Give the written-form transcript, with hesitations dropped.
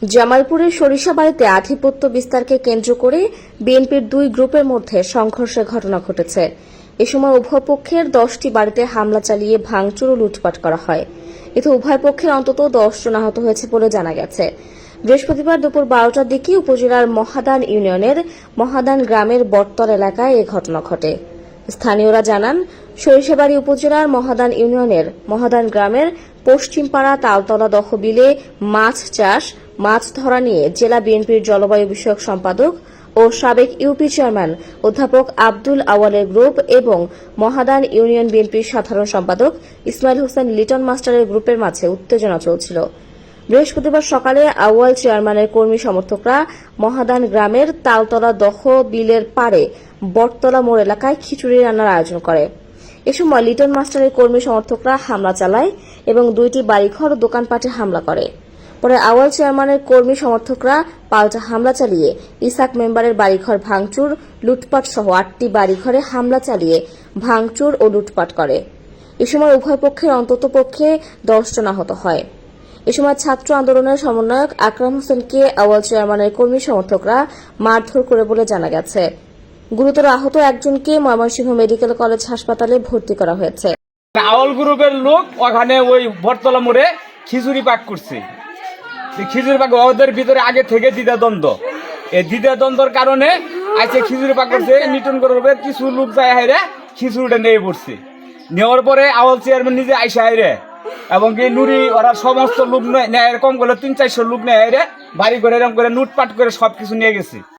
জামালপুরের সরিষাবাড়িতে আধিপত্য বিস্তারকে কেন্দ্র করে বিএনপির দুই গ্রুপের মধ্যে সংঘর্ষের ঘটনা ঘটেছে। এ সময় উভয় পক্ষের 10টি বাড়িতে হামলা চালিয়ে ভাঙচুর ও লুটপাট করা হয়। এতে উভয় পক্ষের অন্তত 10 জন আহত হয়েছে বলে জানা গেছে। বৃহস্পতিবার দুপুর 12টার দিকে উপজেলার মহাদান ইউনিয়নের মহাদান গ্রামের বটতল এলাকায় এ ঘটনা ঘটে। স্থানীয়রা জানান, সরিষাবাড়ি উপজেলার মহাদান ইউনিয়নের মহাদান গ্রামের পশ্চিমপাড়া তালতলা দহ বিলে মাছ চাষ, মাছ ধরা নিয়ে জেলা বিএনপির জলবায়ু বিষয়ক সম্পাদক ও সাবেক ইউপি চেয়ারম্যান অধ্যাপক আব্দুল আওয়ালের গ্রুপ এবং মহাদান ইউনিয়ন বিএনপির সাধারণ সম্পাদক ইসমাইল হোসেন লিটন মাস্টারের গ্রুপের মাঝে উত্তেজনা চলছিল। বৃহস্পতিবার সকালে আউয়াল চেয়ারম্যানের কর্মী সমর্থকরা মহাদান গ্রামের তালতলা দহ বিলের পাড়ে বটতলা মোড় এলাকায় খিচুড়ি রান্নার আয়োজন করে। এ সময় লিটন মাস্টারের কর্মী সমর্থকরা হামলা চালায় এবং 2টি বাড়িঘর ও দোকানপাটে হামলা করে। পরে আউয়াল চেয়ারম্যানের কর্মী সমর্থকরা পাল্টা হামলা চালিয়ে ইসাক মেম্বারের বাড়িঘর ভাঙচুর, লুটপাট সহ 8টি বাড়িঘরে হামলা চালিয়ে ভাঙচুর ও লুটপাট করে। এ সময় উভয় পক্ষের অন্ততপক্ষে 10 জন আহত হয়। এ সময় ছাত্র আন্দোলনের সমন্বয়ক আকরাম হোসেনকে আউয়াল চেয়ারম্যানের কর্মী সমর্থকরা মারধর করে বলে জানা গেছে। গুরুতর আহত একজনকে ময়মনসিংহ মেডিকেল কলেজ হাসপাতালে ভর্তি করা হয়েছে। আউয়াল গ্রুপের লোক ওখানে ওই বটতলা মোড়ে খিচুড়ি পাক করছে। খিচুড়ি পাক ওদের ভিতরে আগে থেকে দ্বিধাদ্বন্দ্ব, এই দ্বিধাদ্বন্দ্বর কারণে আজকে খিচুড়ি পাক করছে। নিটন করবে কিছু লোক যায় হাইরে খিচুড়িটা নিয়ে পড়ছে। নেওয়ার পরে আউয়াল চেয়ারম্যান নিজে আইসা হাইরে এবং কি নুরি ওরা সমস্ত লোক নেয়, এরকম করে 300-400 লোক নেয় হাইরে বাড়ি করে এরকম করে লুটপাট করে সবকিছু নিয়ে গেছে।